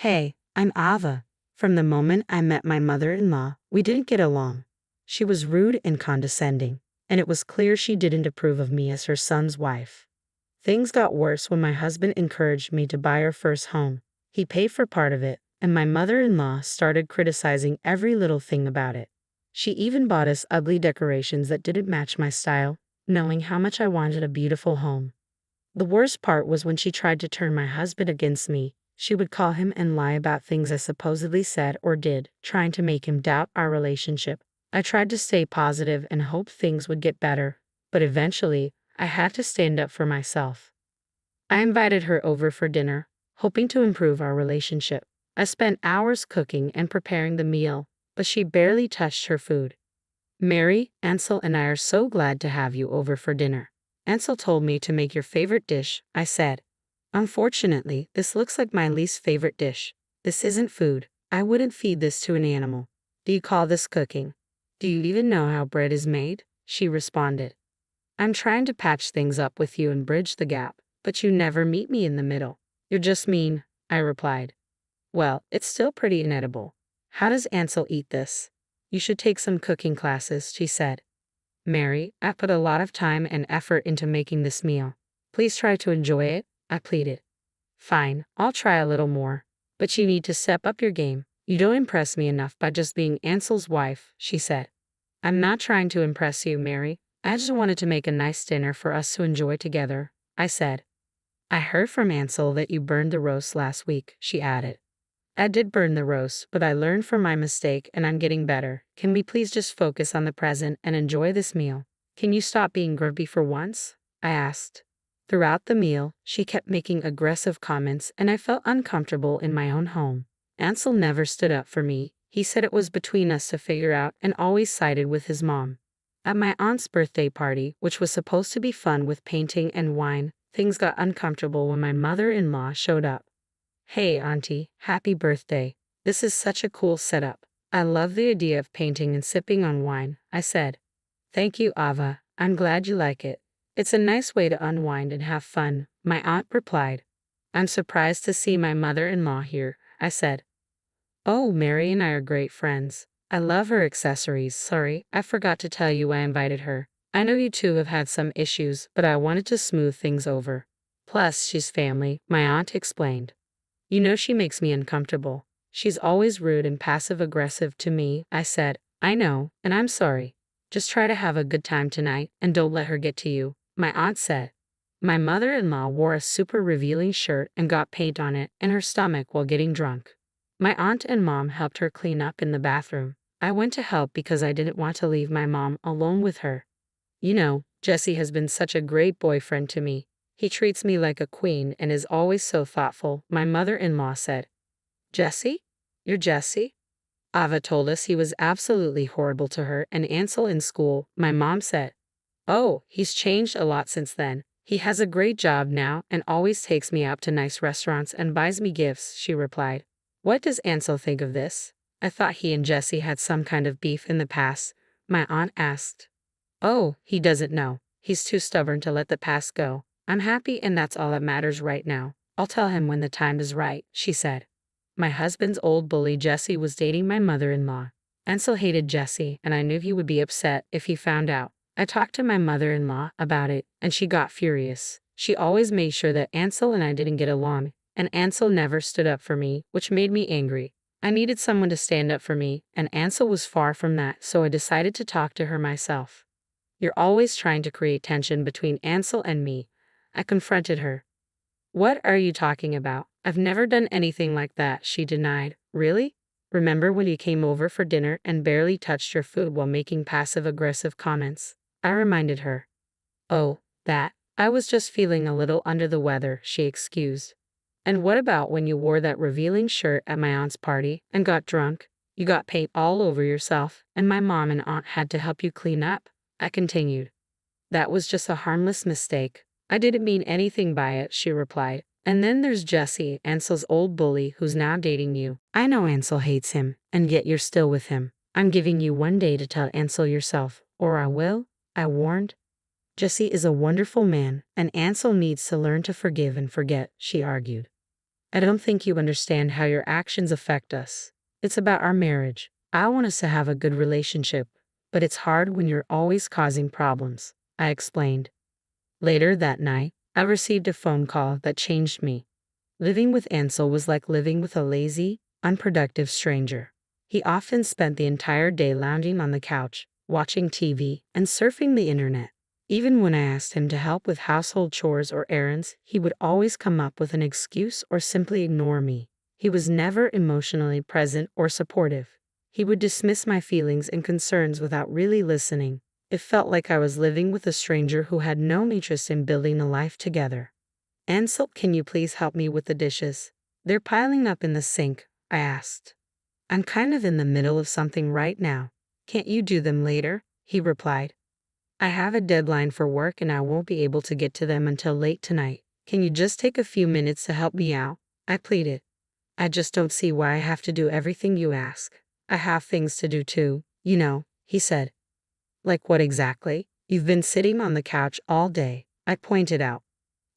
Hey, I'm Ava. From the moment I met my mother-in-law, we didn't get along. She was rude and condescending, and it was clear she didn't approve of me as her son's wife. Things got worse when my husband encouraged me to buy our first home. He paid for part of it, and my mother-in-law started criticizing every little thing about it. She even bought us ugly decorations that didn't match my style, knowing how much I wanted a beautiful home. The worst part was when she tried to turn my husband against me. She would call him and lie about things I supposedly said or did, trying to make him doubt our relationship. I tried to stay positive and hope things would get better, but eventually, I had to stand up for myself. I invited her over for dinner, hoping to improve our relationship. I spent hours cooking and preparing the meal, but she barely touched her food. "Mary, Ansel and I are so glad to have you over for dinner. Ansel told me to make your favorite dish," I said. "Unfortunately, this looks like my least favorite dish. This isn't food. I wouldn't feed this to an animal. Do you call this cooking? Do you even know how bread is made?" she responded. "I'm trying to patch things up with you and bridge the gap, but you never meet me in the middle. You're just mean," I replied. "Well, it's still pretty inedible. How does Ansel eat this?" "You should take some cooking classes," she said. "Mary, I put a lot of time and effort into making this meal. Please try to enjoy it," I pleaded. "Fine, I'll try a little more. But you need to step up your game. You don't impress me enough by just being Ansel's wife," she said. "I'm not trying to impress you, Mary. I just wanted to make a nice dinner for us to enjoy together," I said. "I heard from Ansel that you burned the roast last week," she added. "I did burn the roast, but I learned from my mistake and I'm getting better. Can we please just focus on the present and enjoy this meal? Can you stop being grumpy for once?" I asked. Throughout the meal, she kept making aggressive comments and I felt uncomfortable in my own home. Ansel never stood up for me. He said it was between us to figure out and always sided with his mom. At my aunt's birthday party, which was supposed to be fun with painting and wine, things got uncomfortable when my mother-in-law showed up. "Hey, Auntie, happy birthday. This is such a cool setup. I love the idea of painting and sipping on wine," I said. "Thank you, Ava. I'm glad you like it. It's a nice way to unwind and have fun," my aunt replied. "I'm surprised to see my mother-in-law here," I said. "Oh, Mary and I are great friends. I love her accessories. Sorry, I forgot to tell you I invited her. I know you two have had some issues, but I wanted to smooth things over. Plus, she's family," my aunt explained. "You know she makes me uncomfortable. She's always rude and passive-aggressive to me," I said. "I know, and I'm sorry. Just try to have a good time tonight, and don't let her get to you," my aunt said. My mother-in-law wore a super revealing shirt and got paint on it and her stomach while getting drunk. My aunt and mom helped her clean up in the bathroom. I went to help because I didn't want to leave my mom alone with her. "You know, Jesse has been such a great boyfriend to me. He treats me like a queen and is always so thoughtful," my mother-in-law said. "Jesse? You're Jesse?" Ava told us he was absolutely horrible to her and Ansel in school, my mom said. "Oh, he's changed a lot since then. He has a great job now and always takes me out to nice restaurants and buys me gifts," she replied. "What does Ansel think of this? I thought he and Jesse had some kind of beef in the past," my aunt asked. "Oh, he doesn't know. He's too stubborn to let the past go. I'm happy and that's all that matters right now. I'll tell him when the time is right," she said. My husband's old bully Jesse was dating my mother-in-law. Ansel hated Jesse and I knew he would be upset if he found out. I talked to my mother-in-law about it and she got furious. She always made sure that Ansel and I didn't get along, and Ansel never stood up for me, which made me angry. I needed someone to stand up for me, and Ansel was far from that, so I decided to talk to her myself. "You're always trying to create tension between Ansel and me," I confronted her. "What are you talking about? I've never done anything like that," she denied. "Really? Remember when you came over for dinner and barely touched your food while making passive-aggressive comments?" I reminded her. "Oh, that. I was just feeling a little under the weather," she excused. "And what about when you wore that revealing shirt at my aunt's party and got drunk? You got paint all over yourself, and my mom and aunt had to help you clean up," I continued. "That was just a harmless mistake. I didn't mean anything by it," she replied. "And then there's Jesse, Ansel's old bully, who's now dating you. I know Ansel hates him, and yet you're still with him. I'm giving you one day to tell Ansel yourself, or I will," I warned. "Jesse is a wonderful man, and Ansel needs to learn to forgive and forget," she argued. I don't think you understand how your actions affect us. It's about our marriage. I want us to have a good relationship, but it's hard when you're always causing problems, I explained. Later that night, I received a phone call that changed me. Living with Ansel was like living with a lazy, unproductive stranger. He often spent the entire day lounging on the couch, watching TV, and surfing the internet. Even when I asked him to help with household chores or errands, he would always come up with an excuse or simply ignore me. He was never emotionally present or supportive. He would dismiss my feelings and concerns without really listening. It felt like I was living with a stranger who had no interest in building a life together. Ansel, can you please help me with the dishes? They're piling up in the sink, I asked. I'm kind of in the middle of something right now. Can't you do them later? He replied. I have a deadline for work and I won't be able to get to them until late tonight. Can you just take a few minutes to help me out? I pleaded. I just don't see why I have to do everything you ask. I have things to do too, he said. Like what exactly? You've been sitting on the couch all day, I pointed out.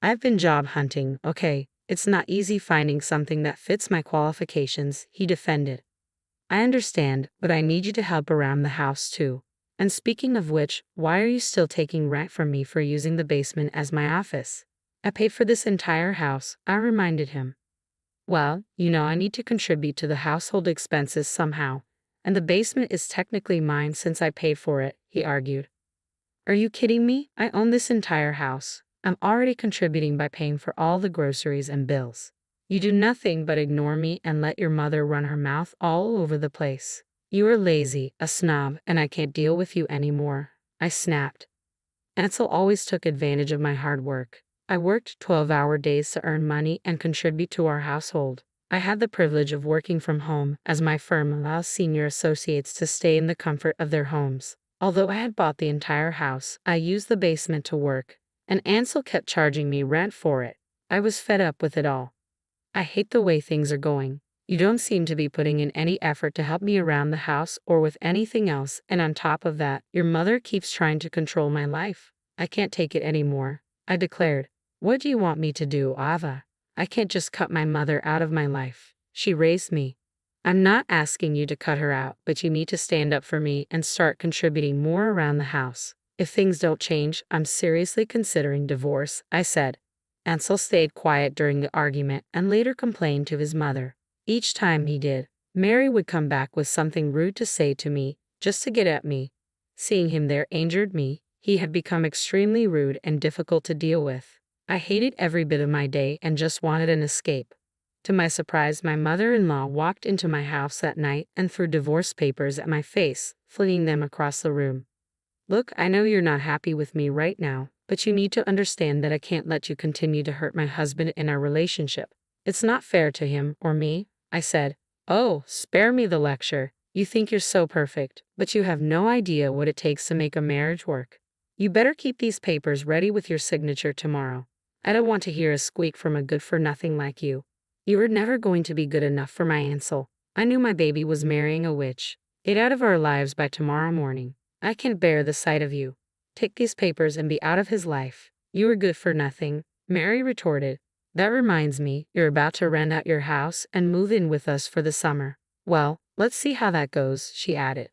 I've been job hunting, okay. It's not easy finding something that fits my qualifications, he defended. I understand, but I need you to help around the house too. And speaking of which, why are you still taking rent from me for using the basement as my office? I paid for this entire house, I reminded him. Well, I need to contribute to the household expenses somehow, and the basement is technically mine since I paid for it, he argued. Are you kidding me? I own this entire house. I'm already contributing by paying for all the groceries and bills. You do nothing but ignore me and let your mother run her mouth all over the place. You are lazy, a snob, and I can't deal with you anymore, I snapped. Ansel always took advantage of my hard work. I worked 12-hour days to earn money and contribute to our household. I had the privilege of working from home, as my firm allows senior associates to stay in the comfort of their homes. Although I had bought the entire house, I used the basement to work, and Ansel kept charging me rent for it. I was fed up with it all. I hate the way things are going. You don't seem to be putting in any effort to help me around the house or with anything else, and on top of that, your mother keeps trying to control my life. I can't take it anymore, I declared. What do you want me to do, Ava? I can't just cut my mother out of my life. She raised me. I'm not asking you to cut her out, but you need to stand up for me and start contributing more around the house. If things don't change, I'm seriously considering divorce, I said. Ansel stayed quiet during the argument and later complained to his mother. Each time he did, Mary would come back with something rude to say to me, just to get at me. Seeing him there angered me. He had become extremely rude and difficult to deal with. I hated every bit of my day and just wanted an escape. To my surprise, my mother-in-law walked into my house that night and threw divorce papers at my face, flinging them across the room. Look, I know you're not happy with me right now, but you need to understand that I can't let you continue to hurt my husband in our relationship. It's not fair to him or me, I said. Oh, spare me the lecture. You think you're so perfect, but you have no idea what it takes to make a marriage work. You better keep these papers ready with your signature tomorrow. I don't want to hear a squeak from a good-for-nothing like you. You were never going to be good enough for my Ansel. I knew my baby was marrying a witch. Get out of our lives by tomorrow morning. I can't bear the sight of you. Take these papers and be out of his life. You are good for nothing, Mary retorted. That reminds me, you're about to rent out your house and move in with us for the summer. Well, let's see how that goes, she added.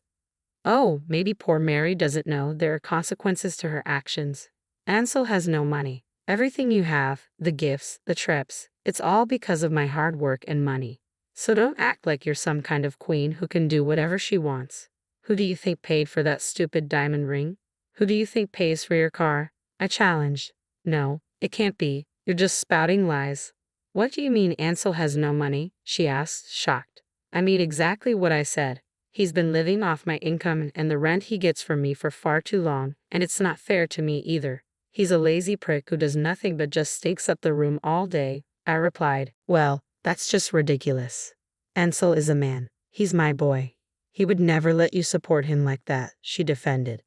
Oh, maybe poor Mary doesn't know there are consequences to her actions. Ansel has no money. Everything you have, the gifts, the trips, it's all because of my hard work and money. So don't act like you're some kind of queen who can do whatever she wants. Who do you think paid for that stupid diamond ring? Who do you think pays for your car? I challenged. No, it can't be. You're just spouting lies. What do you mean Ansel has no money? She asked, shocked. I mean exactly what I said. He's been living off my income and the rent he gets from me for far too long, and it's not fair to me either. He's a lazy prick who does nothing but just stakes up the room all day, I replied. Well, that's just ridiculous. Ansel is a man. He's my boy. He would never let you support him like that, she defended.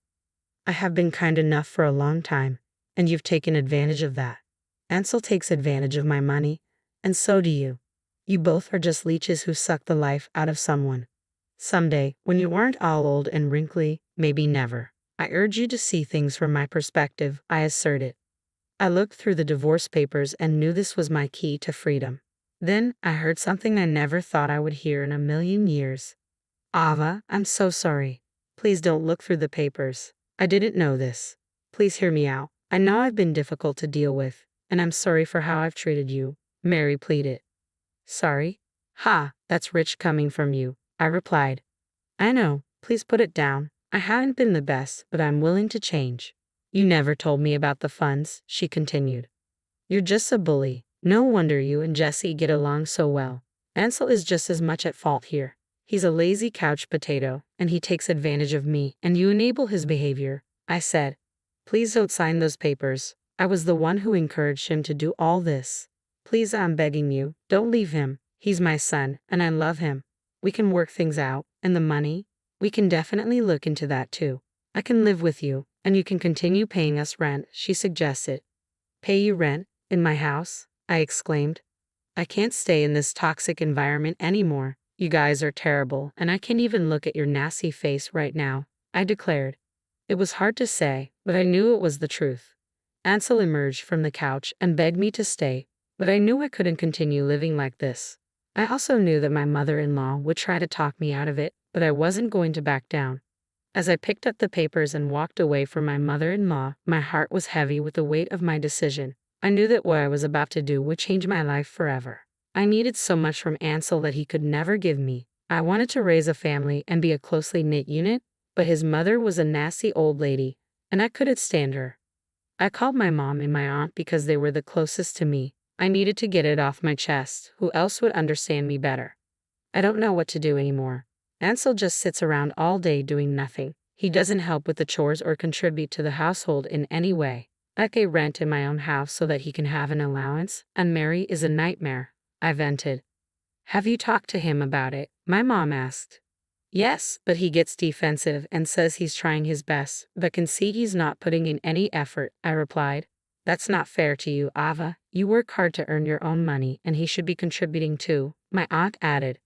I have been kind enough for a long time, and you've taken advantage of that. Ansel takes advantage of my money, and so do you. You both are just leeches who suck the life out of someone. Someday, when you aren't all old and wrinkly, maybe never. I urge you to see things from my perspective, I asserted. I looked through the divorce papers and knew this was my key to freedom. Then I heard something I never thought I would hear in a million years. Ava, I'm so sorry. Please don't look through the papers. I didn't know this. Please hear me out. I know I've been difficult to deal with, and I'm sorry for how I've treated you, Mary pleaded. Sorry? Ha, that's rich coming from you, I replied. I know, please put it down. I haven't been the best, but I'm willing to change. You never told me about the funds, she continued. You're just a bully. No wonder you and Jesse get along so well. Ansel is just as much at fault here. He's a lazy couch potato, and he takes advantage of me, and you enable his behavior, I said. Please don't sign those papers. I was the one who encouraged him to do all this. Please, I'm begging you, don't leave him. He's my son, and I love him. We can work things out, and the money? We can definitely look into that too. I can live with you, and you can continue paying us rent, she suggested. Pay you rent? In my house? I exclaimed. I can't stay in this toxic environment anymore. You guys are terrible, and I can't even look at your nasty face right now, I declared. It was hard to say, but I knew it was the truth. Ansel emerged from the couch and begged me to stay, but I knew I couldn't continue living like this. I also knew that my mother-in-law would try to talk me out of it, but I wasn't going to back down. As I picked up the papers and walked away from my mother-in-law, my heart was heavy with the weight of my decision. I knew that what I was about to do would change my life forever. I needed so much from Ansel that he could never give me. I wanted to raise a family and be a closely knit unit, but his mother was a nasty old lady, and I couldn't stand her. I called my mom and my aunt because they were the closest to me. I needed to get it off my chest. Who else would understand me better? I don't know what to do anymore. Ansel just sits around all day doing nothing. He doesn't help with the chores or contribute to the household in any way. I pay rent in my own house so that he can have an allowance, and Mary is a nightmare, I vented. Have you talked to him about it? My mom asked. Yes, but he gets defensive and says he's trying his best, but can see he's not putting in any effort, I replied. That's not fair to you, Ava. You work hard to earn your own money, and he should be contributing too, my aunt added.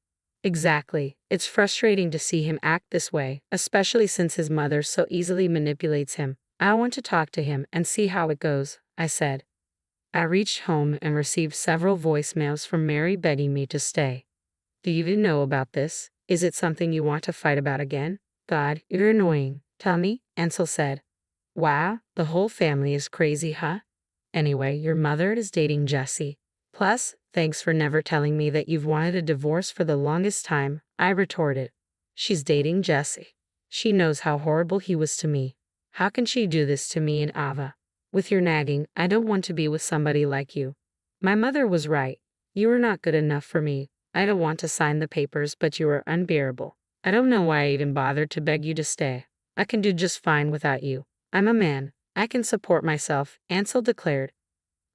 Exactly. It's frustrating to see him act this way, especially since his mother so easily manipulates him. I want to talk to him and see how it goes, I said. I reached home and received several voicemails from Mary begging me to stay. Do you even know about this? Is it something you want to fight about again? God, you're annoying. Tell me, Ansel said. Wow, the whole family is crazy, huh? Anyway, your mother is dating Jesse. Plus, thanks for never telling me that you've wanted a divorce for the longest time, I retorted. She's dating Jesse. She knows how horrible he was to me. How can she do this to me and Ava? With your nagging, I don't want to be with somebody like you. My mother was right. You are not good enough for me. I don't want to sign the papers, but you are unbearable. I don't know why I even bothered to beg you to stay. I can do just fine without you. I'm a man. I can support myself, Ansel declared.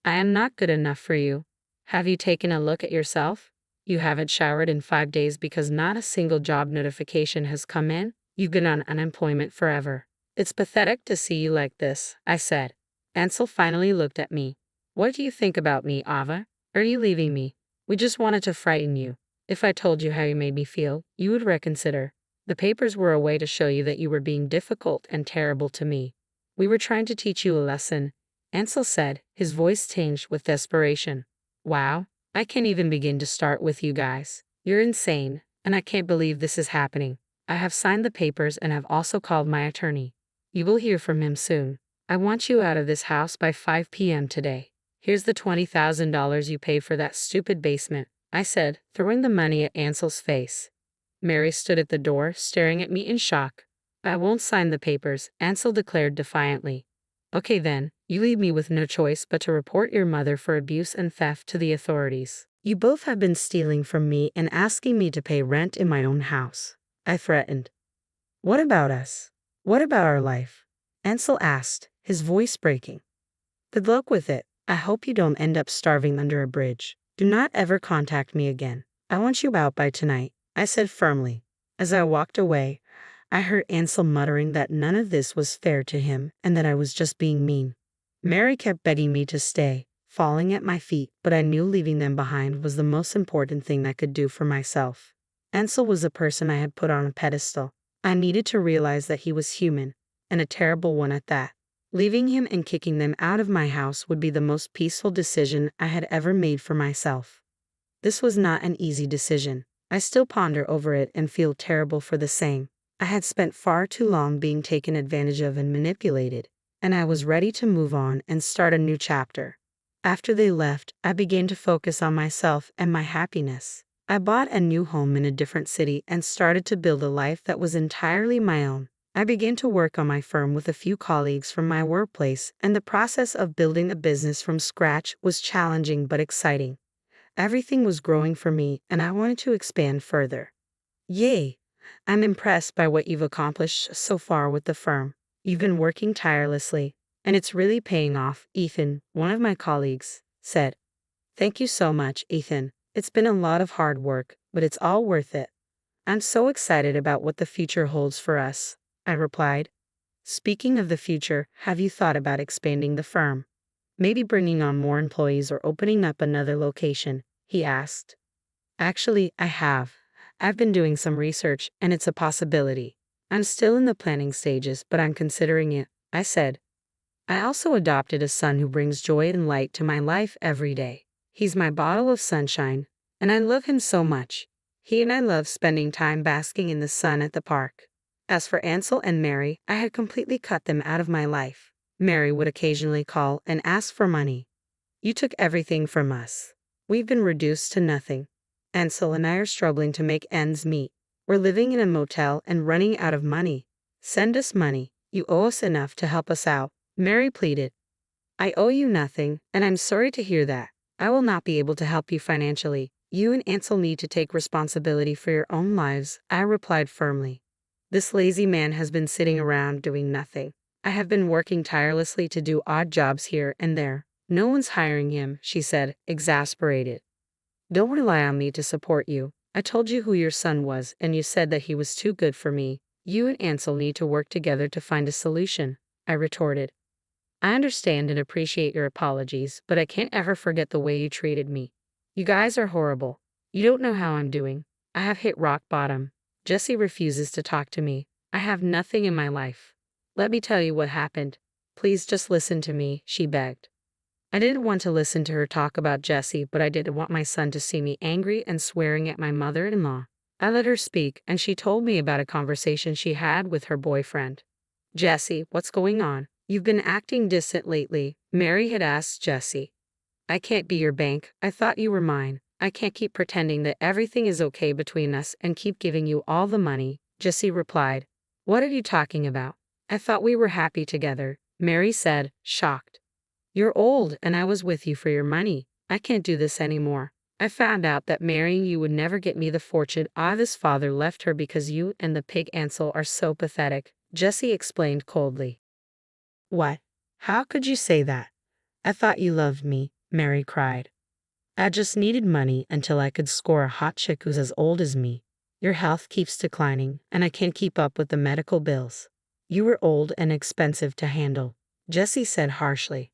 I am not good enough for you. Have you taken a look at yourself? You haven't showered in 5 days because not a single job notification has come in. You've been on unemployment forever. It's pathetic to see you like this, I said. Ansel finally looked at me. What do you think about me, Ava? Are you leaving me? We just wanted to frighten you. If I told you how you made me feel, you would reconsider. The papers were a way to show you that you were being difficult and terrible to me. We were trying to teach you a lesson, Ansel said, his voice tinged with desperation. Wow, I can't even begin to start with you guys. You're insane, and I can't believe this is happening. I have signed the papers and have also called my attorney. You will hear from him soon. I want you out of this house by 5 p.m. today. Here's the $20,000 you paid for that stupid basement, I said, throwing the money at Ansel's face. Mary stood at the door, staring at me in shock. I won't sign the papers, Ansel declared defiantly. Okay then, you leave me with no choice but to report your mother for abuse and theft to the authorities. You both have been stealing from me and asking me to pay rent in my own house, I threatened. What about us? What about our life? Ansel asked, his voice breaking. Good luck with it. I hope you don't end up starving under a bridge. Do not ever contact me again. I want you out by tonight, I said firmly. As I walked away, I heard Ansel muttering that none of this was fair to him and that I was just being mean. Mary kept begging me to stay, falling at my feet, but I knew leaving them behind was the most important thing I could do for myself. Ansel was a person I had put on a pedestal. I needed to realize that he was human, and a terrible one at that. Leaving him and kicking them out of my house would be the most peaceful decision I had ever made for myself. This was not an easy decision. I still ponder over it and feel terrible for the same. I had spent far too long being taken advantage of and manipulated, and I was ready to move on and start a new chapter. After they left, I began to focus on myself and my happiness. I bought a new home in a different city and started to build a life that was entirely my own. I began to work on my firm with a few colleagues from my workplace, and the process of building a business from scratch was challenging but exciting. Everything was growing for me, and I wanted to expand further. Yay! I'm impressed by what you've accomplished so far with the firm. You've been working tirelessly, and it's really paying off, Ethan, one of my colleagues said. Thank you so much, Ethan. It's been a lot of hard work, but it's all worth it. I'm so excited about what the future holds for us, I replied. Speaking of the future, have you thought about expanding the firm? Maybe bringing on more employees or opening up another location, he asked. Actually, I have. I've been doing some research, and it's a possibility. I'm still in the planning stages, but I'm considering it, I said. I also adopted a son who brings joy and light to my life every day. He's my bottle of sunshine, and I love him so much. He and I love spending time basking in the sun at the park. As for Ansel and Mary, I had completely cut them out of my life. Mary would occasionally call and ask for money. You took everything from us. We've been reduced to nothing. Ansel and I are struggling to make ends meet. We're living in a motel and running out of money. Send us money. You owe us enough to help us out, Mary pleaded. I owe you nothing, and I'm sorry to hear that. I will not be able to help you financially. You and Ansel need to take responsibility for your own lives, I replied firmly. This lazy man has been sitting around doing nothing. I have been working tirelessly to do odd jobs here and there. No one's hiring him, she said, exasperated. Don't rely on me to support you. I told you who your son was, and you said that he was too good for me. You and Ansel need to work together to find a solution, I retorted. I understand and appreciate your apologies, but I can't ever forget the way you treated me. You guys are horrible. You don't know how I'm doing. I have hit rock bottom. Jesse refuses to talk to me. I have nothing in my life. Let me tell you what happened. Please just listen to me, she begged. I didn't want to listen to her talk about Jesse, but I didn't want my son to see me angry and swearing at my mother-in-law. I let her speak, and she told me about a conversation she had with her boyfriend. Jesse, what's going on? You've been acting distant lately, Mary had asked Jesse. I can't be your bank. I thought you were mine. I can't keep pretending that everything is okay between us and keep giving you all the money, Jesse replied. What are you talking about? I thought we were happy together, Mary said, shocked. You're old, and I was with you for your money. I can't do this anymore. I found out that marrying you would never get me the fortune Iva's father left her because you and the pig Ansel are so pathetic, Jesse explained coldly. What? How could you say that? I thought you loved me, Mary cried. I just needed money until I could score a hot chick who's as old as me. Your health keeps declining, and I can't keep up with the medical bills. You were old and expensive to handle, Jesse said harshly.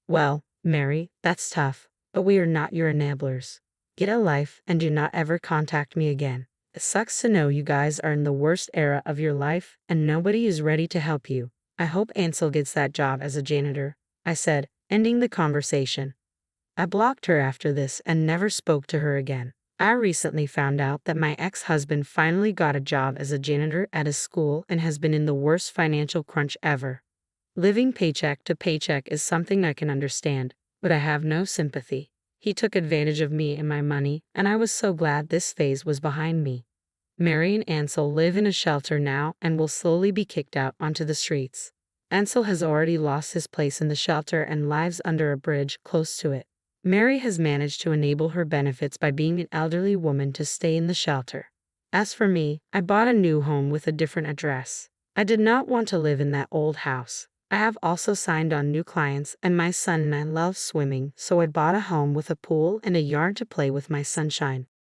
Well, Mary, that's tough, but we are not your enablers. Get a life and do not ever contact me again. It sucks to know you guys are in the worst era of your life and nobody is ready to help you. I hope Ansel gets that job as a janitor, I said, ending the conversation. I blocked her after this and never spoke to her again. I recently found out that my ex-husband finally got a job as a janitor at a school and has been in the worst financial crunch ever. Living paycheck to paycheck is something I can understand, but I have no sympathy. He took advantage of me and my money, and I was so glad this phase was behind me. Mary and Ansel live in a shelter now and will slowly be kicked out onto the streets. Ansel has already lost his place in the shelter and lives under a bridge close to it. Mary has managed to enable her benefits by being an elderly woman to stay in the shelter. As for me, I bought a new home with a different address. I did not want to live in that old house. I have also signed on new clients, and my son and I love swimming, so I bought a home with a pool and a yard to play with my sunshine.